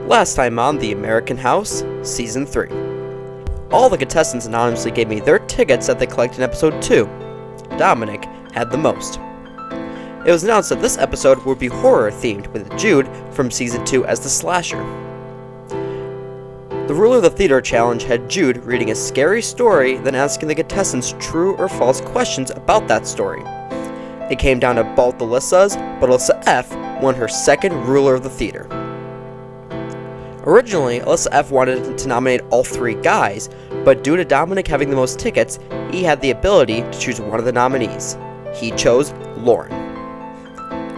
Last time on The American House, Season 3. All the contestants anonymously gave me their tickets that they collected in Episode 2. Dominic had the most. It was announced that this episode would be horror-themed, with Jude from Season 2 as the slasher. The ruler of the theater challenge had Jude reading a scary story, then asking the contestants true or false questions about that story. It came down to both Alyssa's, but Alyssa F won her second ruler of the theater. Originally, Alyssa F wanted to nominate all three guys, but due to Dominic having the most tickets, he had the ability to choose one of the nominees. He chose Lauren.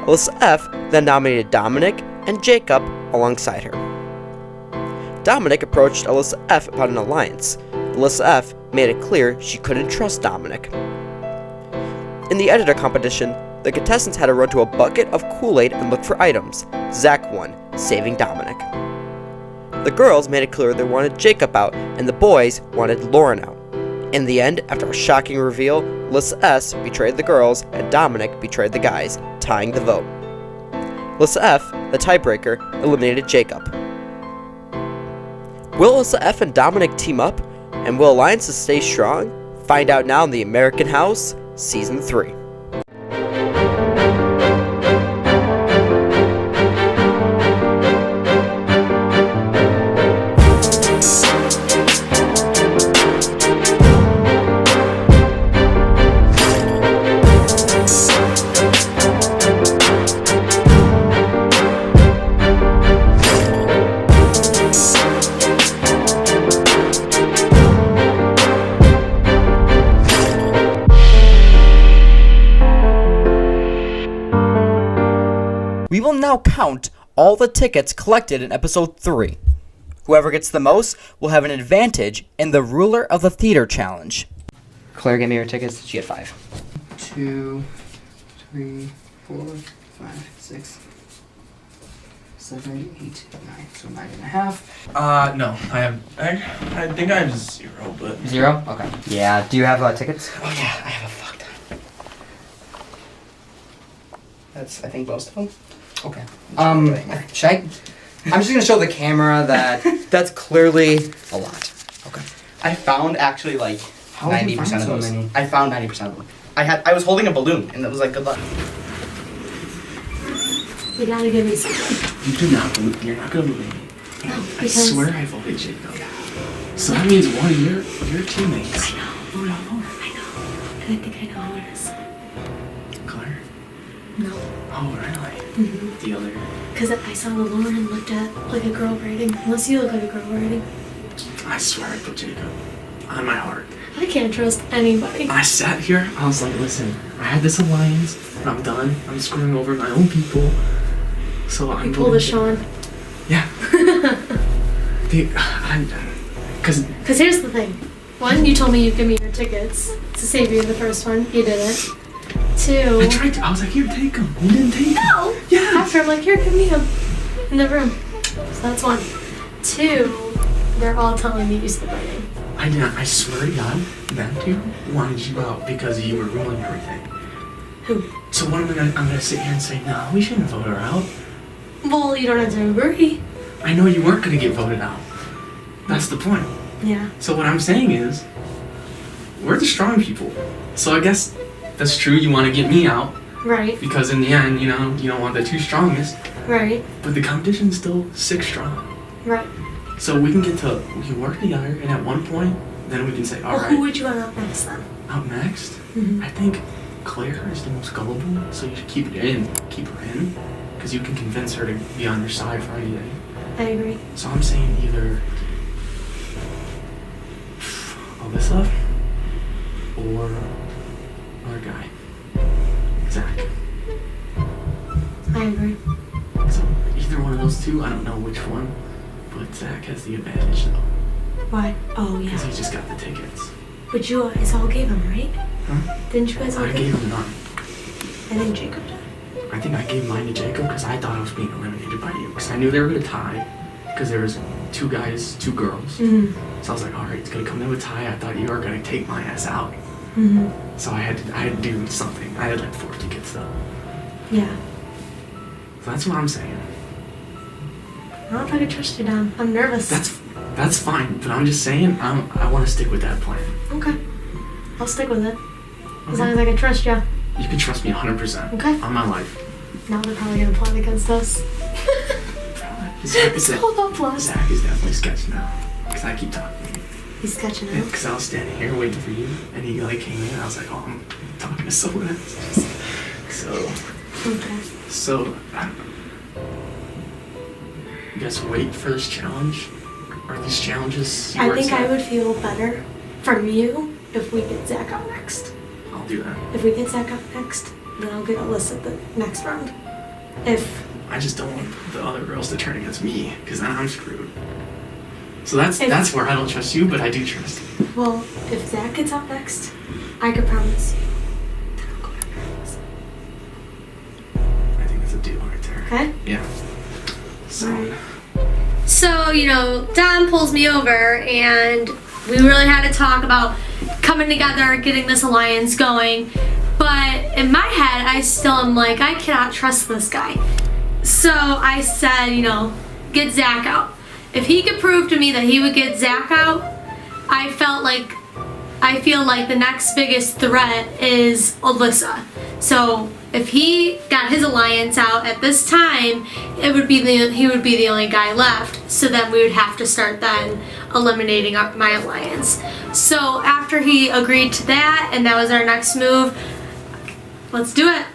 Alyssa F then nominated Dominic and Jacob alongside her. Dominic approached Alyssa F about an alliance. Alyssa F made it clear she couldn't trust Dominic. In the editor competition, the contestants had to run to a bucket of Kool-Aid and look for items. Zak won, saving Dominic. The girls made it clear they wanted Jacob out, and the boys wanted Lauren out. In the end, after a shocking reveal, Alyssa S betrayed the girls, and Dominic betrayed the guys, tying the vote. Alyssa F, the tiebreaker, eliminated Jacob. Will Alyssa F and Dominic team up, and will alliances stay strong? Find out now in The American House, Season 3. We will now count all the tickets collected in Episode 3. Whoever gets the most will have an advantage in the Ruler of the Theater Challenge. Claire, give me your tickets. She had 5. 2, 3, 4, 5, 6, 7, 8, 9. So 9.5. No, I think I have 0, but... 0? Okay. Yeah, do you have tickets? Oh yeah, I have a fuck ton. That's, I think, most of them. Okay. Should I... I'm just gonna show the camera that that's clearly a lot. Okay. I found actually like How did you 90% find of so those. many? I found 90% of them. I was holding a balloon and it was like good luck. You gotta give me some. You do not believe, you're not gonna believe me. No, I because swear I voted Jacob. So that means one of your teammates. I know. Voted on Lauren. I know. And I think I know who it is. Claire? No. Oh, really? Mm-hmm. The other... Because I saw the Lauren looked at like a girl writing. Unless you look like a girl writing. I swear I put Jacob on my heart. I can't trust anybody. I sat here, I was like, listen, I had this alliance, and I'm done. I'm screwing over my own people. So I'm You pulled a Sean. Yeah. Because here's the thing. 1, you told me you'd give me your tickets to save you in the first one. You didn't. 2. I tried to. I was like, here, take them. You didn't take them. No! Yeah. After I'm like, here, give me him. In the room. So that's 1. 2, they're all telling me you said writing. I did not. I swear to God, them two wanted you out because you were ruling everything. Who? So what I'm gonna sit here and say, no, we shouldn't vote her out. Well, you don't have to agree. I know you weren't gonna get voted out. That's the point. Yeah. So what I'm saying is, we're the strong people. So I guess that's true. You want to get me out Right. because in the end, you know, you don't want the 2 strongest. Right. But the competition's still 6 strong. Right. So we can work together, and at one point, then we can say, all Well, right. who would you want up next then? Up next, Mhm. I think Claire is the most gullible, so you should keep her in, because you can convince her to be on your side for anything. I agree. So I'm saying either Alyssa or our guy, Zak. I agree. So either one of those 2, I don't know which one, but Zak has the advantage though, Why? Oh, because yeah. he just got the tickets. But you guys all gave him, right? Huh? Didn't you guys all I give gave him none. I think Jacob did. I think I gave mine to Jacob because I thought I was being eliminated by you. Because I knew they were going to tie. Because there was 2 guys, 2 girls. Mm-hmm. So I was like, all right, it's going to come in with tie. I thought you were going to take my ass out. Mm-hmm. So I had to do something. I had like 4 tickets though. Yeah. So that's what I'm saying. I don't know if I can trust you, Dom. I'm nervous. That's fine, but I'm just saying, I want to stick with that plan. Okay. I'll stick with it. As long as I can trust you. You can trust me 100%. Okay. On my life. Now they're probably gonna plot against us. Zak is definitely sketching now. Because I keep talking. He's sketching out. Because I was standing here waiting for you, and he like came in, and I was like, oh, I'm talking to someone else. Okay. So, I don't know. You guys wait for this challenge? Or these challenges? I think I would feel better from you if we get Zak out next. I'll do that. If we get Zak out next, then I'll get Alyssa the next round. I just don't want the other girls to turn against me, because then I'm screwed. So that's where I don't trust you, but I do trust you. Well, if Zak gets out next, I could promise you that I'll go after Alyssa. I think that's a deal right there. Okay? Yeah. So, So, Dom pulls me over and we really had to talk about coming together, getting this alliance going. But in my head, I still am like, I cannot trust this guy. So I said, get Zak out. If he could prove to me that he would get Zak out, I feel like the next biggest threat is Alyssa. So if he got his alliance out at this time, he would be the only guy left. So then we would have to start then eliminating my alliance. So after he agreed to that, and that was our next move, let's do it.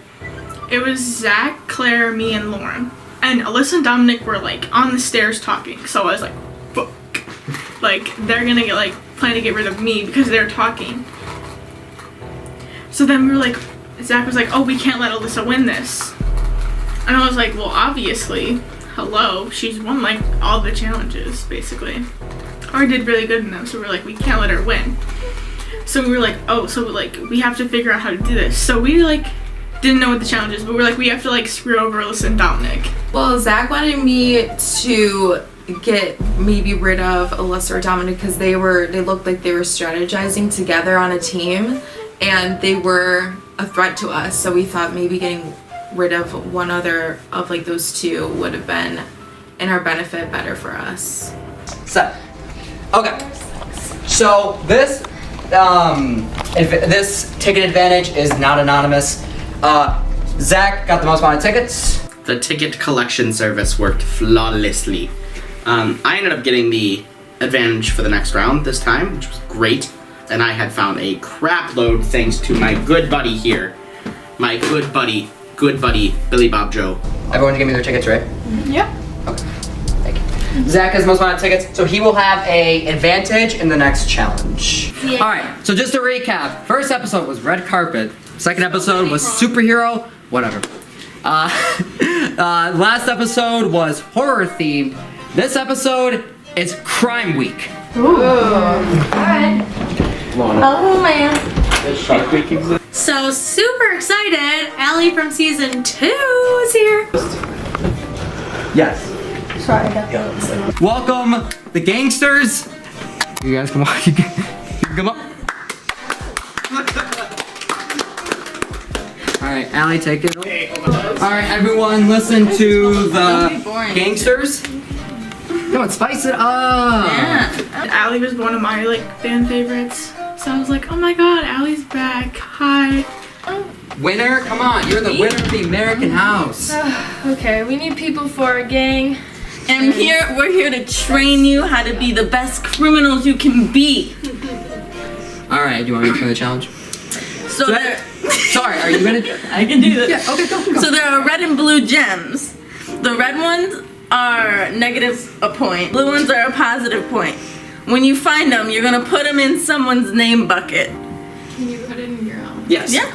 It was Zak, Claire, me, and Lauren. And Alyssa and Dominic were on the stairs talking. So I was like, fuck. They're gonna get plan to get rid of me because they're talking. So then we were Zak was oh, we can't let Alyssa win this. And I was like, well, obviously, hello, she's won all the challenges, basically. Or did really good in them, so we're we can't let her win. So we were oh, so we have to figure out how to do this. So we didn't know what the challenge is, but we're we have to screw over Alyssa and Dominic. Well, Zak wanted me to get maybe rid of Alyssa or Dominic because they looked like they were strategizing together on a team and they were a threat to us. So we thought maybe getting rid of one other of those two would have been in our benefit better for us. Okay. So this this ticket advantage is not anonymous. Zak got the most amount of tickets. The ticket collection service worked flawlessly. I ended up getting the advantage for the next round this time, which was great. And I had found a crap load thanks to my good buddy here. My good buddy, Billy Bob Joe. Everyone give me their tickets, right? Yep. Okay. Thank you. Zak has the most amount of tickets, so he will have a advantage in the next challenge. Yeah. Alright, so just to recap, first episode was red carpet. Second episode was superhero, whatever. Last episode was horror themed. This episode is crime week. Alright. Oh man. So super excited. Allie from season 2 is here. Yes. Sorry, I got that. Welcome, the gangsters. You guys come on. You can come up. Alright, Allie, take it. Alright, everyone, listen to the gangsters. No, spice it up. Yeah. Allie was one of my fan favorites. So I was oh my god, Allie's back. Hi. Winner, come on, you're the winner of the American House. Okay, we need people for our gang. And we're here to train you how to be the best criminals you can be. Alright, do you want me to try the challenge? So Sorry, are you gonna? I can do this. Yeah, okay, go. So there are red and blue gems. The red ones are negative a point. Blue ones are a positive point. When you find them, you're gonna put them in someone's name bucket. Can you put it in your own? Yes. Yeah.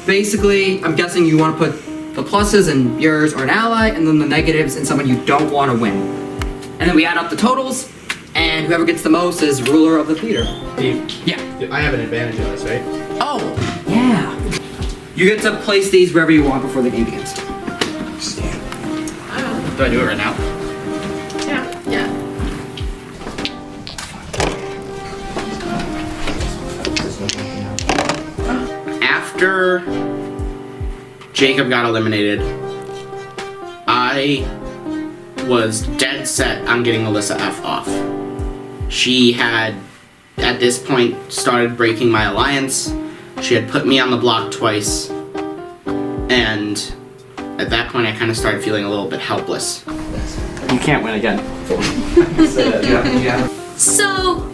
Basically, I'm guessing you want to put the pluses in yours or an ally, and then the negatives in someone you don't want to win. And then we add up the totals, and whoever gets the most is ruler of the theater. Yeah. I have an advantage on this, right? Oh, yeah. You get to place these wherever you want before the game begins. Do I do it right now? Yeah. After Jacob got eliminated, I was dead set on getting Alyssa F off. She had, at this point, started breaking my alliance. She had put me on the block twice. And at that point, I kind of started feeling a little bit helpless. You can't win again. So,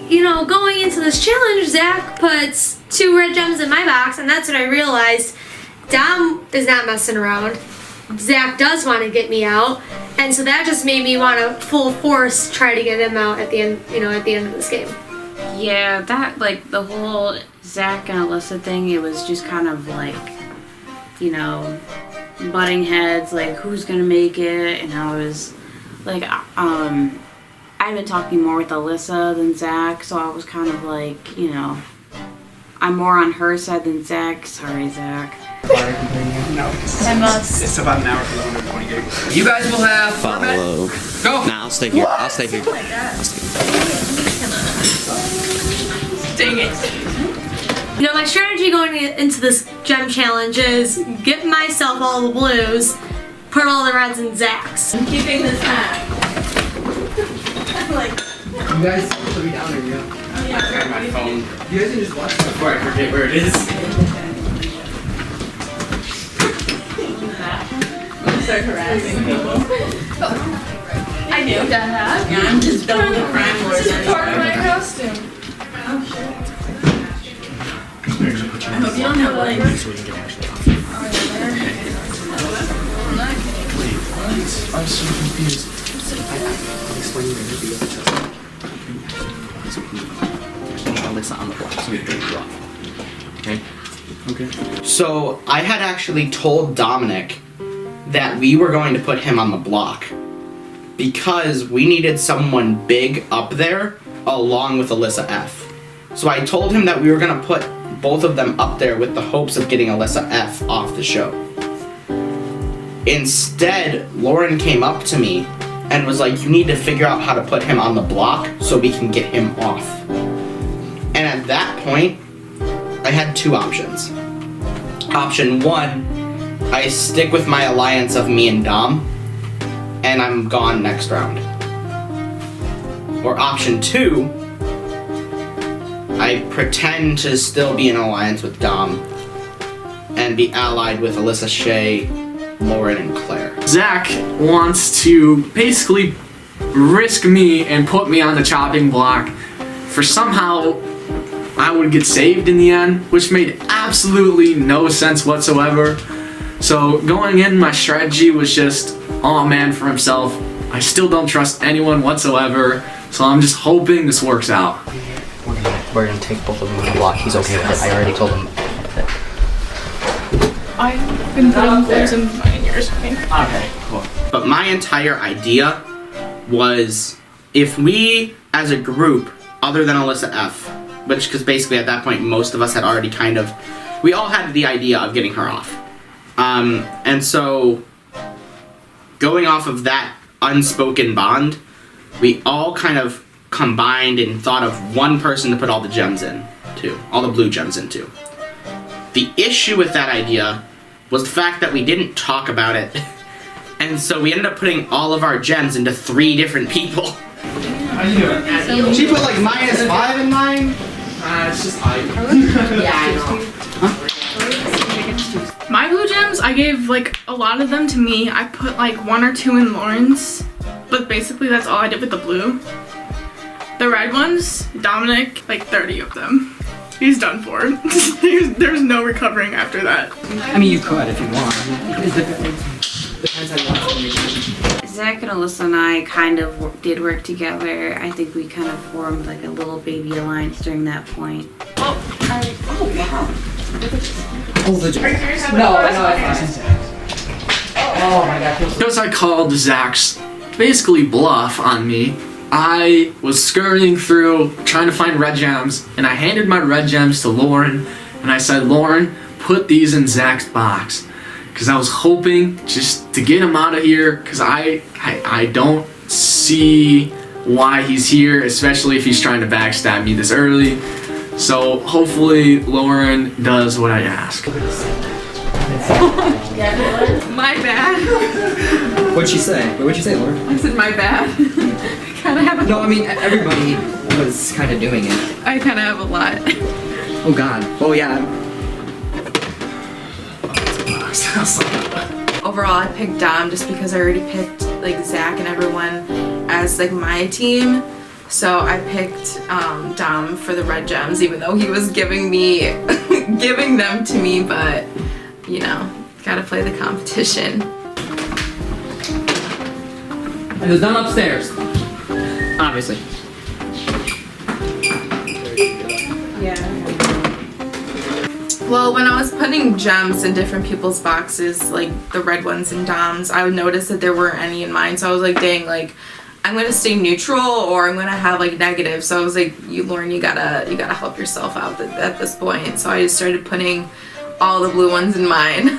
going into this challenge, Zach puts 2 red gems in my box, and that's when I realized Dom is not messing around. Zach does want to get me out, and so that just made me want to full force try to get him out at the end, at the end of this game. Yeah, that, the whole Zach and Alyssa thing, it was just kind of butting heads, who's gonna make it, and I was, I've been talking more with Alyssa than Zach, so I was kind of I'm more on her side than Zach. Sorry, Zach. No. It's about an hour for the 120 gig. You guys will have Follow. Go. Nah, I'll stay here. I'll stay here. Dang it. My strategy going into this gem challenge is get myself all the blues, put all the reds in Zach's. I'm keeping this hat. You guys put me down there, you go. I got my phone. You guys can just watch that. Before I forget where it is. Start harassing people. I knew that. Yeah, I'm just double the crime lord. This is part of my costume. I hope you don't have I'm so confused. I'll explain you Alyssa on the block, so we can you off. Okay? Okay. So I had actually told Dominic that we were going to put him on the block because we needed someone big up there along with Alyssa F. So I told him that we were going to put both of them up there with the hopes of getting Alyssa F off the show. Instead, Lauren came up to me and was like, you need to figure out how to put him on the block so we can get him off. And at that point, I had 2 options. Option 1, I stick with my alliance of me and Dom, and I'm gone next round. Or option 2, I pretend to still be in alliance with Dom and be allied with Alyssa Shea, Lauren, and Claire. Zach wants to basically risk me and put me on the chopping block for somehow I would get saved in the end, which made absolutely no sense whatsoever. So going in, my strategy was just all man for himself. I still don't trust anyone whatsoever, so I'm just hoping this works out. We're gonna take both of them on the block. He's okay with it. I already told him. I've been putting blues in mine and yours. Okay, cool. But my entire idea was if we, as a group, other than Alyssa F, which, because basically at that point most of us had already we all had the idea of getting her off. And so, going off of that unspoken bond, we all kind of combined and thought of one person to put all the gems in, all the blue gems into. The issue with that idea was the fact that we didn't talk about it, and so we ended up putting all of our gems into 3 different people. How you doing? She put like -5 in mine. It's just I. Yeah, I know. My blue gems, I gave a lot of them to me. I put 1 or 2 in Lauren's, but basically that's all I did with the blue. The red ones, Dominic, 30 of them. He's done for. there's no recovering after that. I mean, you could if you want. It depends on what you want. Zach and Alyssa and I kind of did work together. I think we kind of formed a little baby alliance during that point. Oh, wow. Oh, the No, I know. Oh my god. Because I called Zach's basically bluff on me, I was scurrying through trying to find red gems, and I handed my red gems to Lauren, and I said, Lauren, put these in Zach's box. Because I was hoping just to get him out of here, because I don't see why he's here, especially if he's trying to backstab me this early. So hopefully Lauren does what I ask. My bad. What'd she say? What'd you say, Lauren? I said my bad. I kind of have a No, I mean everybody was kind of doing it. I kind of have a lot. Oh God. Oh yeah. Overall, I picked Dom just because I already picked like Zach and everyone as like my team. So I picked Dom for the red gems, even though he was giving them to me. But you know, gotta play the competition. It was done upstairs. Obviously. Well, when I was putting gems in different people's boxes, like the red ones and Dom's, I would notice that there weren't any in mine. So I was like, dang, like I'm gonna stay neutral or I'm gonna have like negative. So I was like, Lauren, you gotta help yourself out at this point. So I just started putting all the blue ones in mine.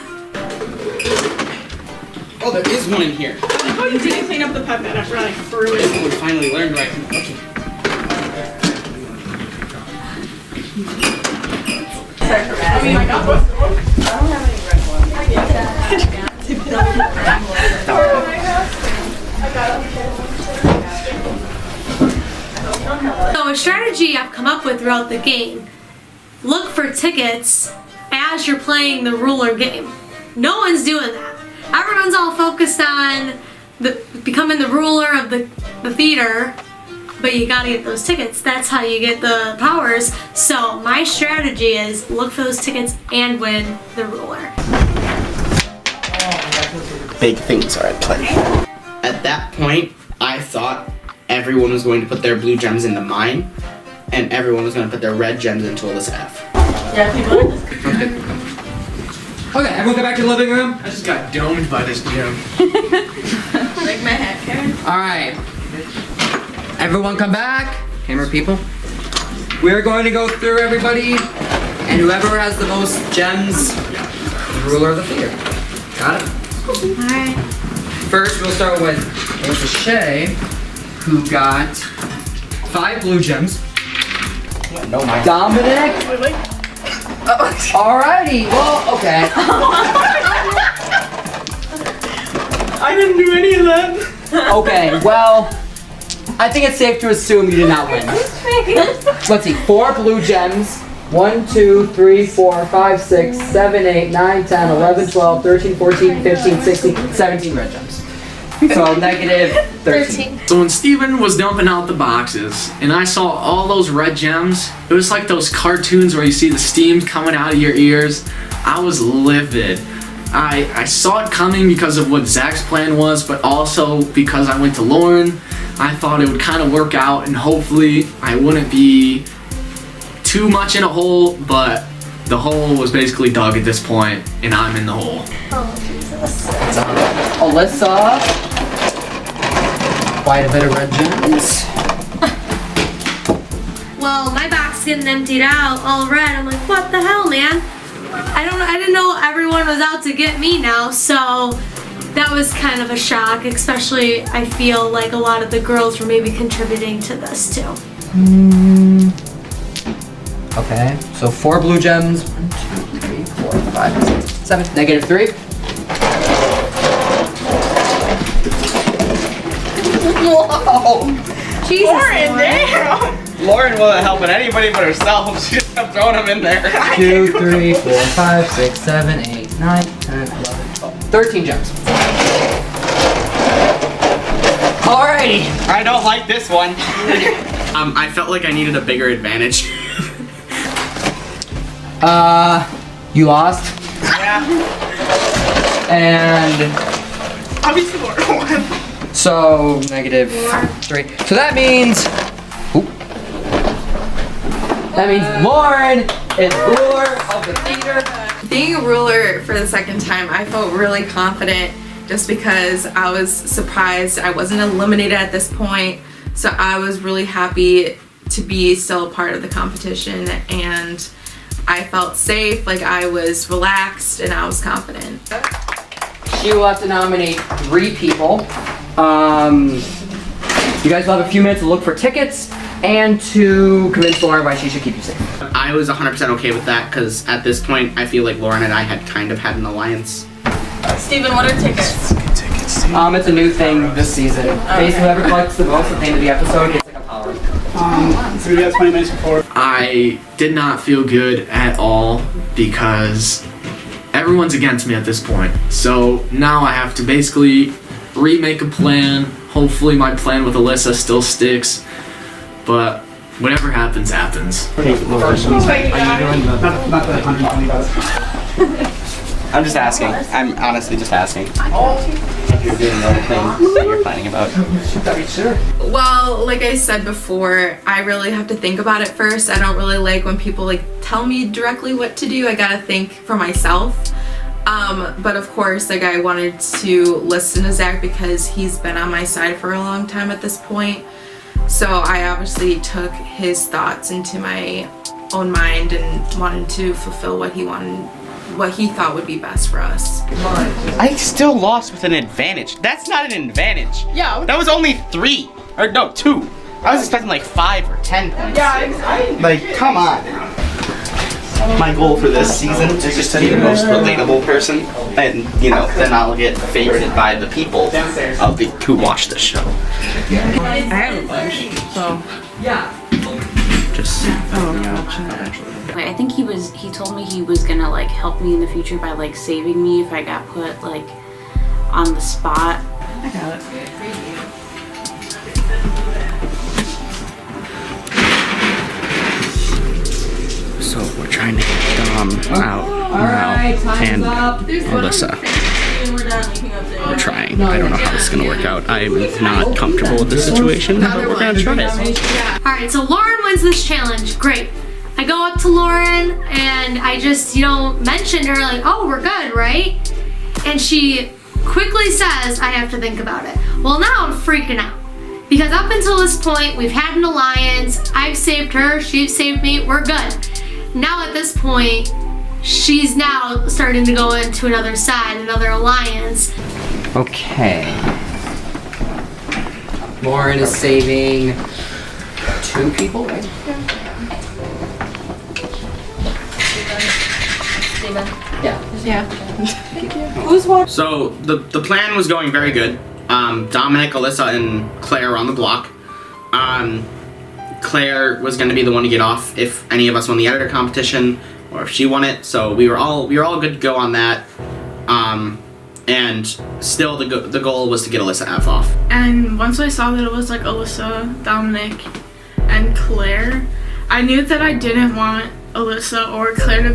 Oh, there is one in here. Oh, you didn't clean up the pipette after I threw it. Someone finally learned right. Okay. I mean, I got one. So a strategy I've come up with throughout the game, look for tickets as you're playing the ruler game. No one's doing that. Everyone's all focused on becoming the ruler of the theater, but you gotta get those tickets. That's how you get the powers. So my strategy is look for those tickets and win the ruler. Big things are at play. At that point, I thought everyone was going to put their blue gems into mine, and everyone was going to put their red gems into Alyssa F. Yeah, people are just Okay, everyone go back to the living room. I just got domed by this gem. like my hat, Karen. Alright. Everyone come back. Camera people. We're going to go through everybody, and whoever has the most gems is the ruler of the theater. Got it? Alright. First, we'll start with Alyssa Shea, who got 5 blue gems. No, my Dominic. Alrighty, well, okay. I didn't do any of that. Okay, well, I think it's safe to assume you did not win. Let's see, 4 blue gems. 1, 2, 3, 4, 5, 6, 7, 8, 9, 10, 11, 12, 13, 14, 15, 16, 17 red gems. So negative 13. So when Steven was dumping out the boxes and I saw all those red gems, it was like those cartoons where you see the steam coming out of your ears. I was livid. I saw it coming because of what Zach's plan was, but also because I went to Lauren. I thought it would kind of work out and hopefully I wouldn't be too much in a hole, but the hole was basically dug at this point and I'm in the hole. Oh, Jesus. Alyssa. Quite a bit of red gems. Well, my box getting emptied out, all red. I'm like, what the hell, man? I didn't know everyone was out to get me now, so that was kind of a shock, especially I feel like a lot of the girls were maybe contributing to this too. Okay, so 4 blue gems. 1, 2, 3, 4, 5, 6, 7. Negative 3. Whoa! Jesus, Lauren, damn. Lauren wasn't helping anybody but herself. She just kept throwing them in there. 2, 3, 4, 5, 6, 7, 8, 9, 10, 11, 12. 13 gems. Alrighty. I don't like this one. I felt like I needed a bigger advantage. You lost. Yeah. And Obviously, Lauren won. so negative 3. So that means Lauren is ruler of the theater. Being a ruler for the second time, I felt really confident just because I was surprised I wasn't eliminated at this point. So I was really happy to be still a part of the competition and I felt safe, like I was relaxed and I was confident. She will have to nominate 3 people. You guys will have a few minutes to look for tickets and to convince Lauren why she should keep you safe. I was 100% okay with that because at this point I feel like Lauren and I had kind of had an alliance. Steven, what are tickets? It's a new thing this season. Basically, whoever collects the most at the end of the episode gets like a power. So we got 20 minutes before. I did not feel good at all because everyone's against me at this point. So now I have to basically remake a plan. Hopefully my plan with Alyssa still sticks. But whatever happens, happens. Not the $120. I'm just asking. I'm honestly just asking. If you're doing other things that you're planning about. Well, like I said before, I really have to think about it first. I don't really like when people like tell me directly what to do. I gotta think for myself. But of course, like I wanted to listen to Zak because he's been on my side for a long time at this point. So I obviously took his thoughts into my own mind and wanted to fulfill what he wanted, what he thought would be best for us. I still lost with an advantage. That's not an advantage. Yeah. That was only 3. Or no, 2. I was expecting like 5 or 10 points. Yeah, Like, come on. My goal for this season is just to be the most relatable person, and you know, then I'll get favorited by the people of the who watch this show. I have a bunch, so. Just I think he told me he was gonna like help me in the future by like saving me if I got put like on the spot. I got it. so we're trying to get Dom out now, and Alyssa. We're trying. I don't know how this is gonna work out. I'm not comfortable with this situation, but we're gonna try it. Alright, so Lauren wins this challenge. Great. I go up to Lauren and I just, mention to her like, oh, we're good, right? And she quickly says, I have to think about it. Well, now I'm freaking out. Because up until this point, we've had an alliance. I've saved her, she's saved me, we're good. Now at this point, she's now starting to go into another side, another alliance. Okay. Lauren is saving 2 people, right? Yeah. So the plan was going very good. Dominic, Alyssa, and Claire were on the block. Claire was going to be the one to get off if any of us won the editor competition or if she won it. So we were all good to go on that. And still the goal was to get Alyssa F off. And once I saw that it was like Alyssa, Dominic, and Claire, I knew that I didn't want Alyssa or Claire to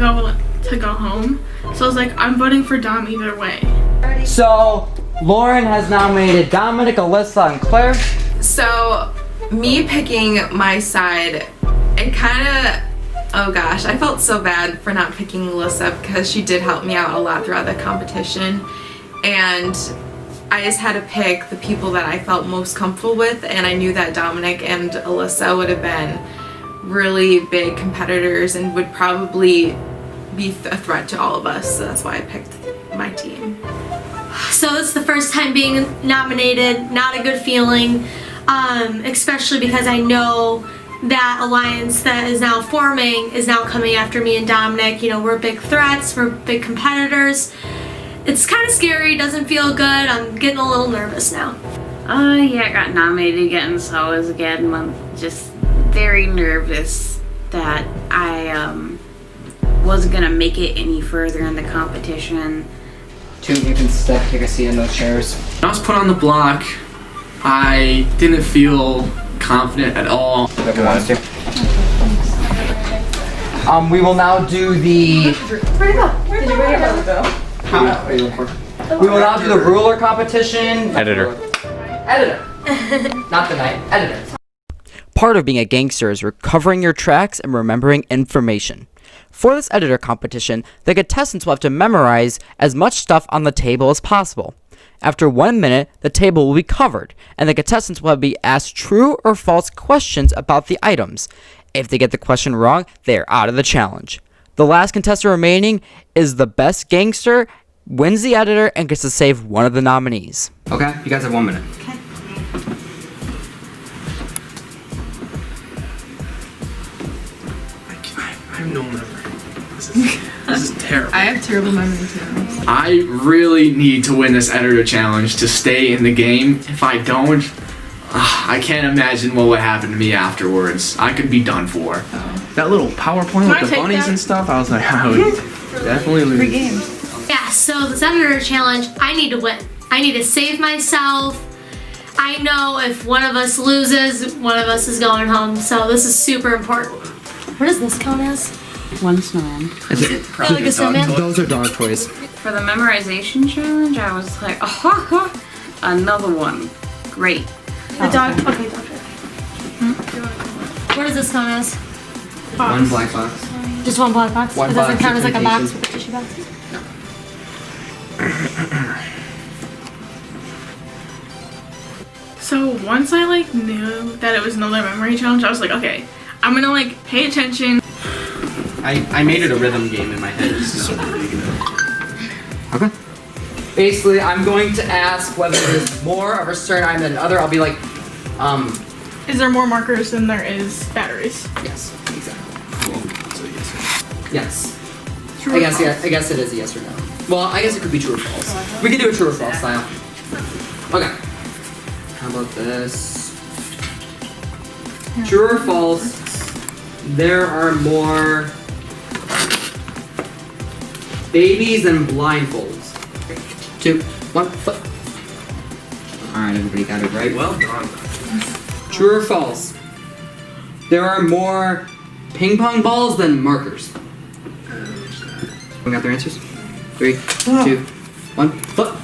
go home. So I was like, I'm voting for Dom either way. So Lauren has nominated Dominic, Alyssa, and Claire. So me picking my side, it kind of, oh gosh, I felt so bad for not picking Alyssa because she did help me out a lot throughout the competition. And I just had to pick the people that I felt most comfortable with, and I knew that Dominic and Alyssa would have been really big competitors and would probably be a threat to all of us, so that's why I picked my team. So it's the first time being nominated, not a good feeling, especially because I know that alliance that is now forming is now coming after me and Dominic. We're big threats, we're big competitors. It's kind of scary, doesn't feel good. I'm getting a little nervous now. Yeah, I got nominated again, so I was again just very nervous that I wasn't gonna make it any further in the competition. Jude, you can take a seat in those chairs. When I was put on the block, I didn't feel confident at all. Whoever wants to. We will now do the. We will now do the ruler competition. Editor. Not the night. Editor. Part of being a gangster is recovering your tracks and remembering information. For this editor competition, the contestants will have to memorize as much stuff on the table as possible. After 1 minute, the table will be covered, and the contestants will be asked true or false questions about the items. If they get the question wrong, they are out of the challenge. The last contestant remaining is the best gangster, wins the editor, and gets to save one of the nominees. Okay, you guys have 1 minute. Okay. I have no memory. This is terrible. I have terrible memory too. I really need to win this editor challenge to stay in the game. If I don't, I can't imagine what would happen to me afterwards. I could be done for. That little PowerPoint Can I with the take bunnies that? and stuff, I was like, I would definitely lose. Free game. Yeah, so the editor challenge, I need to win. I need to save myself. I know if one of us loses, one of us is going home. So this is super important. What does this count as? One snowman. Like a snowman? Those are dog toys. For the memorization challenge, I was like, oh, another one. Great. The dog. Okay, doctor. What does this count as? One black box. Just one black box? One It doesn't box count as like a box presentation. with a tissue box? So once I like knew that it was another memory challenge, I was like, okay, I'm gonna like pay attention. I made it a rhythm game in my head. So. Okay. Basically, I'm going to ask whether there's more of a certain item than another. I'll be like, Is there more markers than there is batteries? yes, exactly. Yes. I guess it is a yes or no. Well, I guess it could be true or false. We can do a true or false style. Okay. How about this? True or false? There are more babies than blindfolds. 2, 1, flip. Alright, everybody got it right. Well done. True or false? There are more ping pong balls than markers. We got their answers? 3, 2, 1, flip.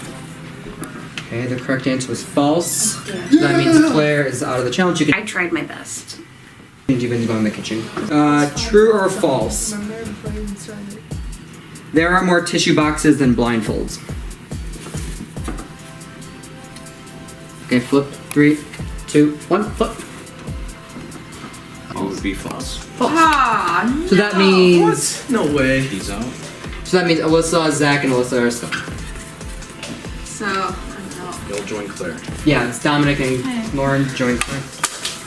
Okay, the correct answer was false. So that means Claire is out of the challenge. You I tried my best. can even go in the kitchen. True or false? There are more tissue boxes than blindfolds. Okay, flip. 3, 2, 1, flip. All would be false. Ah, So that means. No way. He's out. So that means Alyssa, Zach, and Alyssa are stuck. So, You'll join Claire. Yeah, it's Dominic and Lauren joined Claire.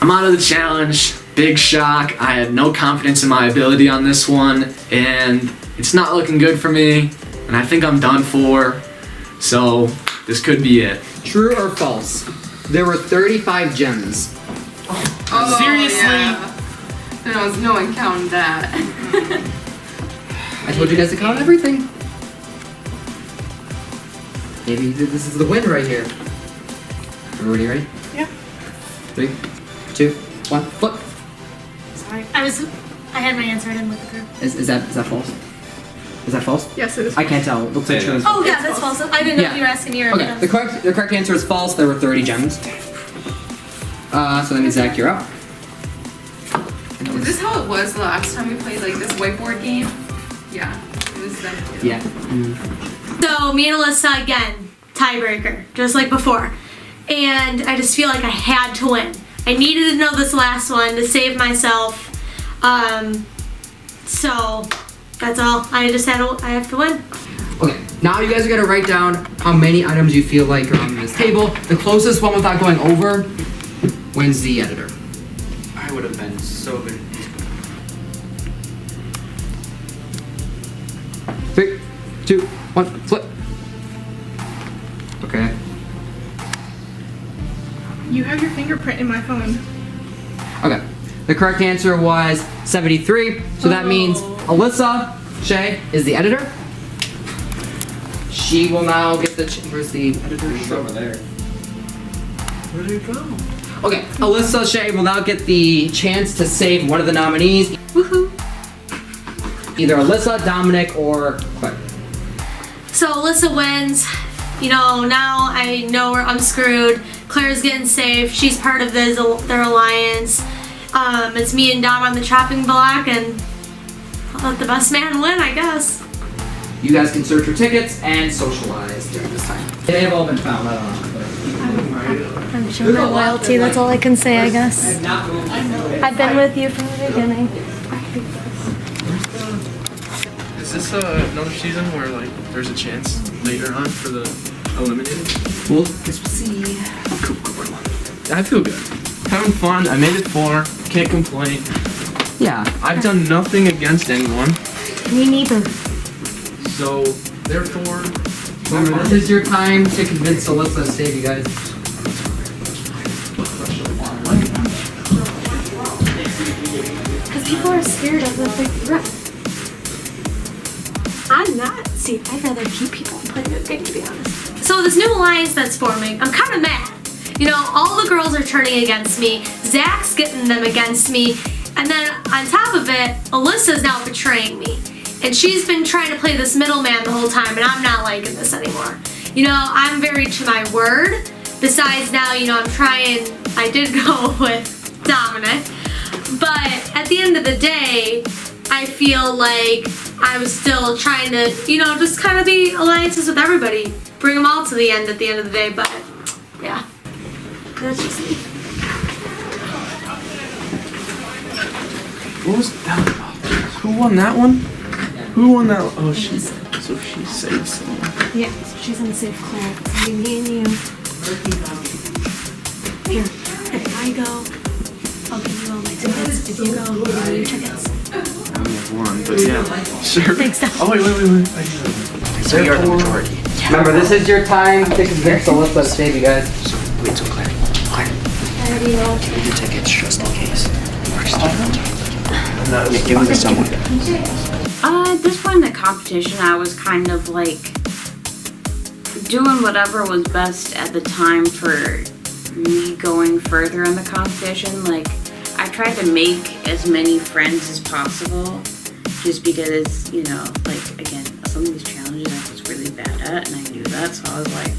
I'm out of the challenge. Big shock. I had no confidence in my ability on this one, and it's not looking good for me, and I think I'm done for. So, this could be it. True or false? There were 35 gems. oh, Seriously? Yeah. No one counted that. I told you guys to count everything. Maybe this is the win right here. Everybody ready? Yeah. 3, 2, 1, flip. Sorry. I had my answer. I didn't look at her. Is that false? Is that false? Yes, it is. I can't tell. It looks like Yeah. true. and Oh, yeah, that's false. I didn't know Yeah. if you were asking me or Okay, the correct answer is false. There were 30 gems. So that means Zach, you're out. Is this how it was the last time we played like this whiteboard game? Yeah. It was them too. Yeah. So me and Alyssa again, tiebreaker, just like before. And I just feel like I had to win. I needed to know this last one to save myself. So that's all. I have to win. Okay, now you guys are gonna write down how many items you feel like are on this table. The closest one without going over wins the editor. I would have been so good. 3, 2, 1, flip. Okay. You have your fingerprint in my phone. Okay. The correct answer was 73. So that means Alyssa Shea is the editor. She will now get the. Where's the editor? He's over there. Where did it go? Okay, Alyssa Shea will now get the chance to save one of the nominees. Woohoo! Either Alyssa, Dominic, or Claire. So Alyssa wins. You know, now I know I'm screwed. Claire's getting saved. She's part of their alliance. It's me and Dom on the chopping block, and I'll let the best man win, I guess. You guys can search for tickets and socialize during this time. They have all been found. I don't know. I'm showing my loyalty. That's all I can say, I guess. I've been with you from the beginning. Is this another season where like there's a chance later on for the eliminated? We'll see. Cool. I feel good. Having fun. I made it far. Can't complain. Yeah. I've done nothing against anyone. Me neither. So, therefore, Remember, this is your time to convince Alyssa to save you guys. Because people are scared of the big threat. I'm not. See, I'd rather keep people and play the game, to be honest. So this new alliance that's forming, I'm kind of mad. You know, all the girls are turning against me. Zak's getting them against me. And then on top of it, Alyssa's now betraying me. And she's been trying to play this middleman the whole time, and I'm not liking this anymore. You know, I'm very to my word. Besides now, you know, I did go with Dominic. But at the end of the day, I feel like I was still trying to, you know, just kind of be alliances with everybody. Bring them all to the end at the end of the day, but yeah. That's just me. what was that about? Who won that one? Who won that one? Oh, so she saved someone. Yeah, so she's in safe Claire. It's gonna be me and you. Here, if I go, I'll give you all my tickets. If you go, I'll give you your tickets. I only have one, but yeah. Sure. Thanks, Dom. Oh, wait. So you're the majority. Remember, this is your time to convince Alyssa to save you guys. So Claire. I already know. Give your tickets just in case. Give them to someone. At this point in the competition, I was kind of like doing whatever was best at the time for me going further in the competition. Like, I tried to make as many friends as possible just because, you know, like, again, some of these challenges I was really bad at and I knew that, so I was like,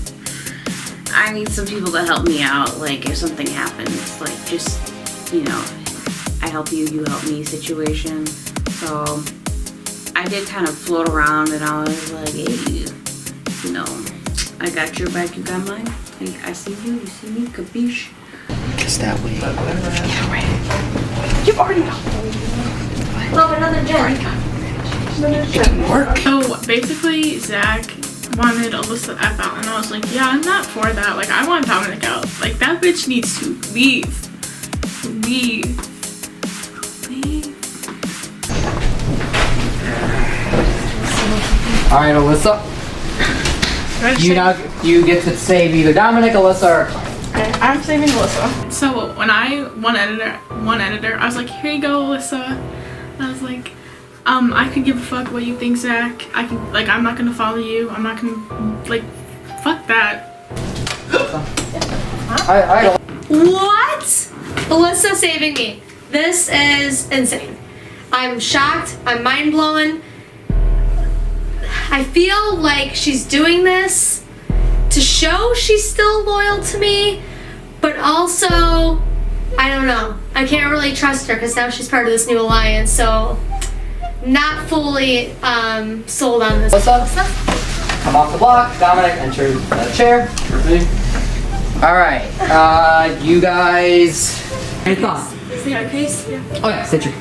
I need some people to help me out, like, if something happens, like, just, you know, I help you, you help me situation. So I did kind of float around and I was like, hey, you know, I got your back, you got mine. I see you see me, capiche? Because that way. You've already got oh, another gem. Work. So basically, Zak wanted Alyssa F out, and I was like, yeah, I'm not for that. Like, I want Dominic out. Like, that bitch needs to leave. Leave. Alright, Alyssa. You get to save either Dominic, Alyssa, or Okay, I'm saving Alyssa. So when I one editor, I was like, here you go, Alyssa. And I was like, I could give a fuck what you think, Zak. I'm not gonna follow you. I'm not gonna, like, fuck that. I What? Alyssa saving me. This is insane. I'm shocked. I'm mind blown. I feel like she's doing this to show she's still loyal to me, but also, I don't know. I can't really trust her because now she's part of this new alliance, so not fully sold on this. Alyssa, come off the block. Dominic, enter the chair. Alright, you guys. Any thoughts? Is the case? Yeah. Oh yeah, sit your.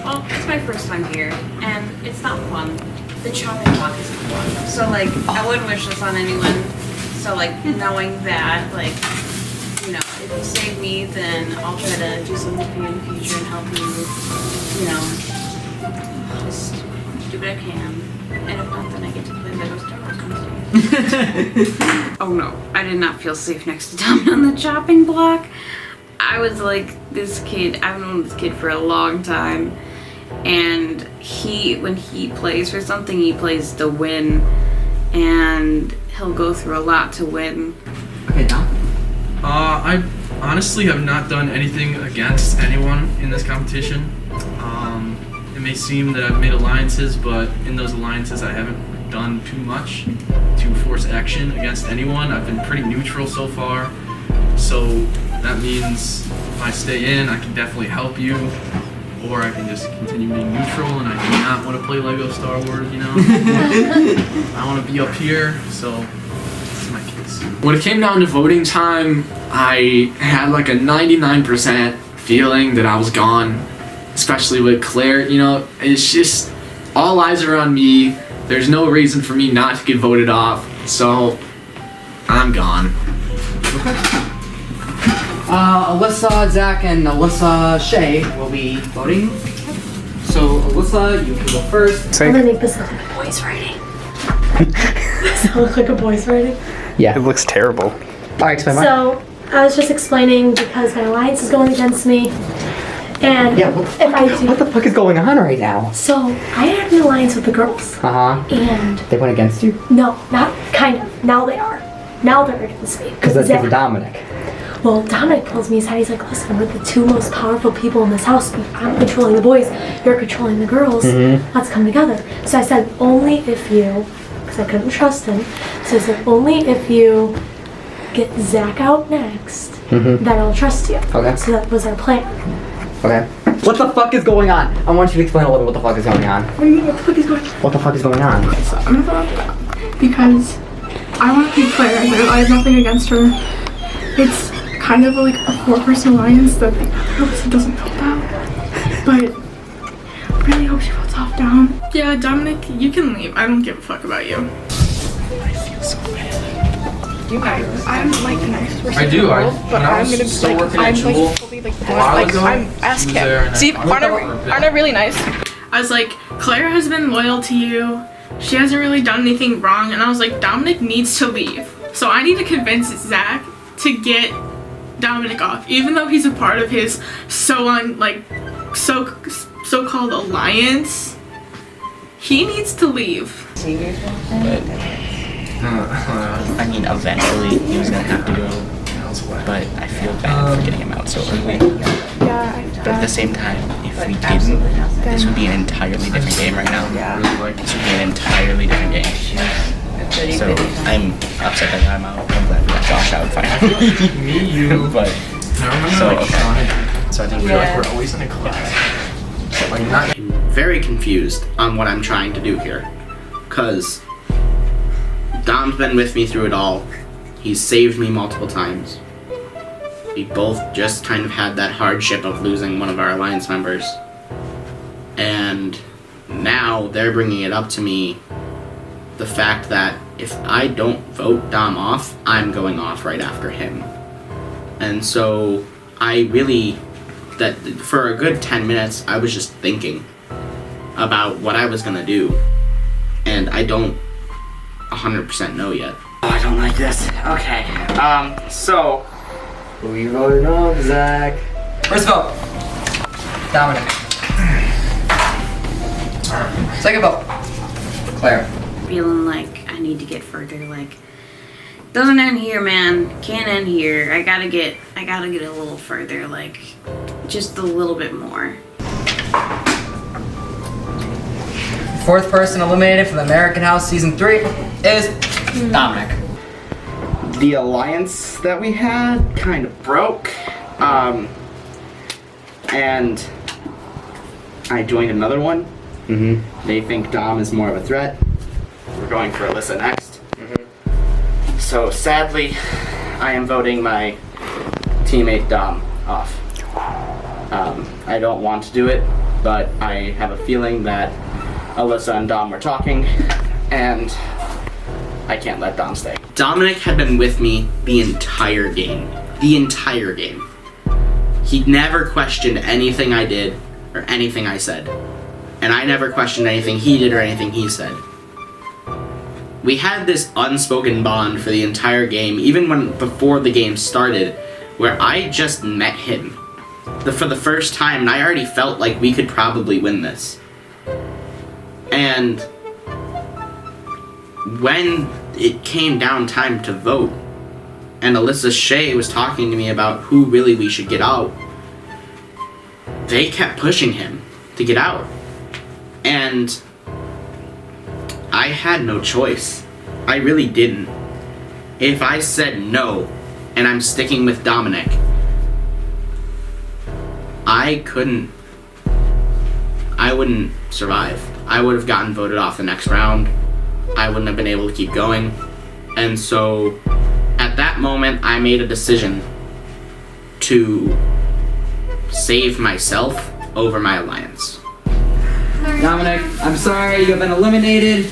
Well, it's my first time here, and it's not fun. The chopping block isn't fun. So, like, I wouldn't wish this on anyone. So, like, knowing that, like, you know, if you save me, then I'll try to do something for you in the future and help you, you know, just do what I can. And if not, then I get to play Lego Star Wars Wednesday. Oh no, I did not feel safe next to Dominic on the chopping block. I was like, this kid, I've known this kid for a long time. And when he plays for something, he plays to win, and he'll go through a lot to win. Okay, Dom. I honestly have not done anything against anyone in this competition. It may seem that I've made alliances, but in those alliances I haven't done too much to force action against anyone. I've been pretty neutral so far, so that means if I stay in, I can definitely help you. Or I can just continue being neutral, and I do not want to play Lego Star Wars, you know? I want to be up here, so this is my case. When it came down to voting time, I had like a 99% feeling that I was gone, especially with Claire, you know? It's just, all eyes are on me. There's no reason for me not to get voted off, so I'm gone. Alyssa, Zak, and Alyssa Shea will be voting. Alyssa, you can go first. I'm gonna make this look like a boy's writing. Does that look like a boy's writing? Yeah. It looks terrible. Alright, explain why. So, I was just explaining because my alliance is going against me. And Yeah, what the fuck is going on right now? So, I had an alliance with the girls. Uh-huh. And They went against you? no, not kind of. Now they are. Now they're against me. Because that's because of Dominic. Well, Dominic pulls me aside. He's like, listen, we're the two most powerful people in this house. I'm controlling the boys. You're controlling the girls. Let's come together. So I said, only if you, because I couldn't trust him. So I said, only if you get Zak out next, then I'll trust you. Okay. So that was our plan. Okay. What the fuck is going on? I want you to explain a little bit what the fuck is going on. What do you mean, what the fuck is going on? What the fuck is going on? So I'm gonna vote Dom because I want to keep Claire. I have nothing against her. It's kind of like a 4-person alliance that Alyssa doesn't know about. But I really hope she votes off Dom. Yeah, Dominic, you can leave. I don't give a fuck about you. I feel so bad. I'm like the nicest person I in do. the world, When but I I'm was gonna still like working at I'm Jewel like fully like a while ago, I'm ask she was there him. and See, I went aren't over a bit. I really nice? I was like, Claire has been loyal to you. She hasn't really done anything wrong, and I was like, Dominic needs to leave. So I need to convince Zak to get Dominic off, even though he's a part of his so-called alliance. He needs to leave. I mean, eventually he was gonna have to go, but I feel bad for getting him out so early. But at the same time, if we didn't, this would be an entirely different game right now. This would be an entirely different game. So I'm upset that I'm out. I'm glad we got Josh out finally. Me, you. But so okay. So I think We're always in a class. Like not. I'm very confused on what I'm trying to do here. Because Dom's been with me through it all. He's saved me multiple times. We both just kind of had that hardship of losing one of our alliance members. And now they're bringing it up to me, the fact that if I don't vote Dom off, I'm going off right after him. And so I really, that for a good 10 minutes, I was just thinking about what I was gonna do. And I don't 100% know yet. Oh, I don't like this. Okay. So who you voting off, Zak? First vote, Dominic. Second vote, Claire. Feeling like I need to get further. Like, doesn't end here, man. Can't end here. I gotta get a little further. Like, just a little bit more. Fourth person eliminated from the American House Season 3 is Dominic. The alliance that we had kind of broke, and I joined another one. They think Dom is more of a threat. We're going for Alyssa next. So sadly, I am voting my teammate Dom off. I don't want to do it, but I have a feeling that Alyssa and Dom were talking, and I can't let Dom stay. Dominic had been with me the entire game. The entire game. He never questioned anything I did or anything I said. And I never questioned anything he did or anything he said. We had this unspoken bond for the entire game, even before the game started, where I just met him for the first time, and I already felt like we could probably win this. And when it came down time to vote, and Alyssa Shea was talking to me about who really we should get out, they kept pushing him to get out. And I had no choice. I really didn't. If I said no, and I'm sticking with Dominic, I wouldn't survive. I would have gotten voted off the next round. I wouldn't have been able to keep going. And so, at that moment, I made a decision to save myself over my alliance. Dominic, I'm sorry, you have been eliminated.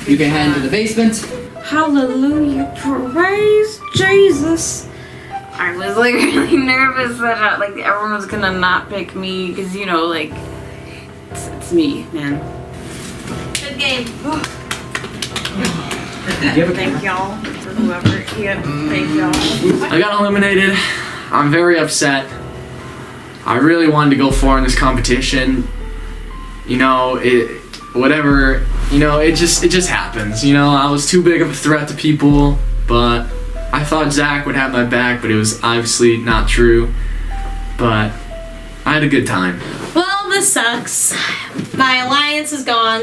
You can head into the basement. Hallelujah, praise Jesus. I was like really nervous that like everyone was gonna not pick me because you know like it's It's me, man. Good game. Thank y'all for whoever. Yeah, thank y'all. I got eliminated. I'm very upset. I really wanted to go far in this competition. You know, it just happens. You know, I was too big of a threat to people, but I thought Zach would have my back, but it was obviously not true. But I had a good time. Well, this sucks. My alliance is gone.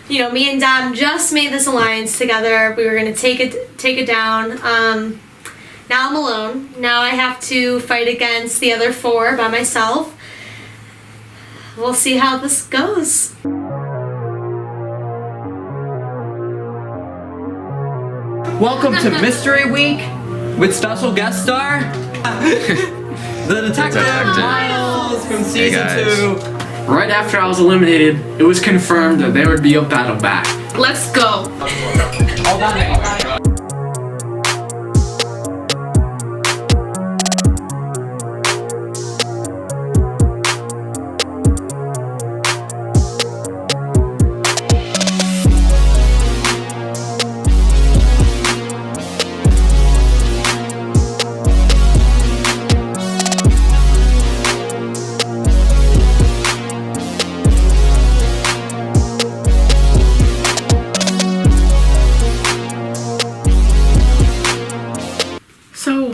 You know, me and Dom just made this alliance together. We were gonna take it down. Now I'm alone. Now I have to fight against the other 4 by myself. We'll see how this goes. Welcome to Mystery Week with special guest star, the Detective Miles from season 2. Right after I was eliminated, it was confirmed that there would be a battle back. Let's go.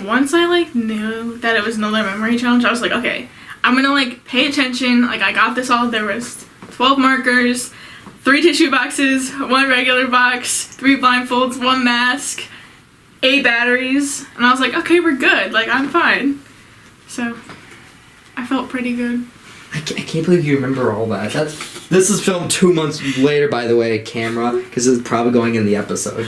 Once I knew that it was another memory challenge, I was like, okay, I'm gonna pay attention. I got this all. There was 12 markers, 3 tissue boxes, 1 regular box, 3 blindfolds, 1 mask, 8 batteries, and I was like, okay, we're good. I'm fine. So I felt pretty good. I can't believe you remember all that. This is filmed 2 months later, by the way, camera, because it's probably going in the episode.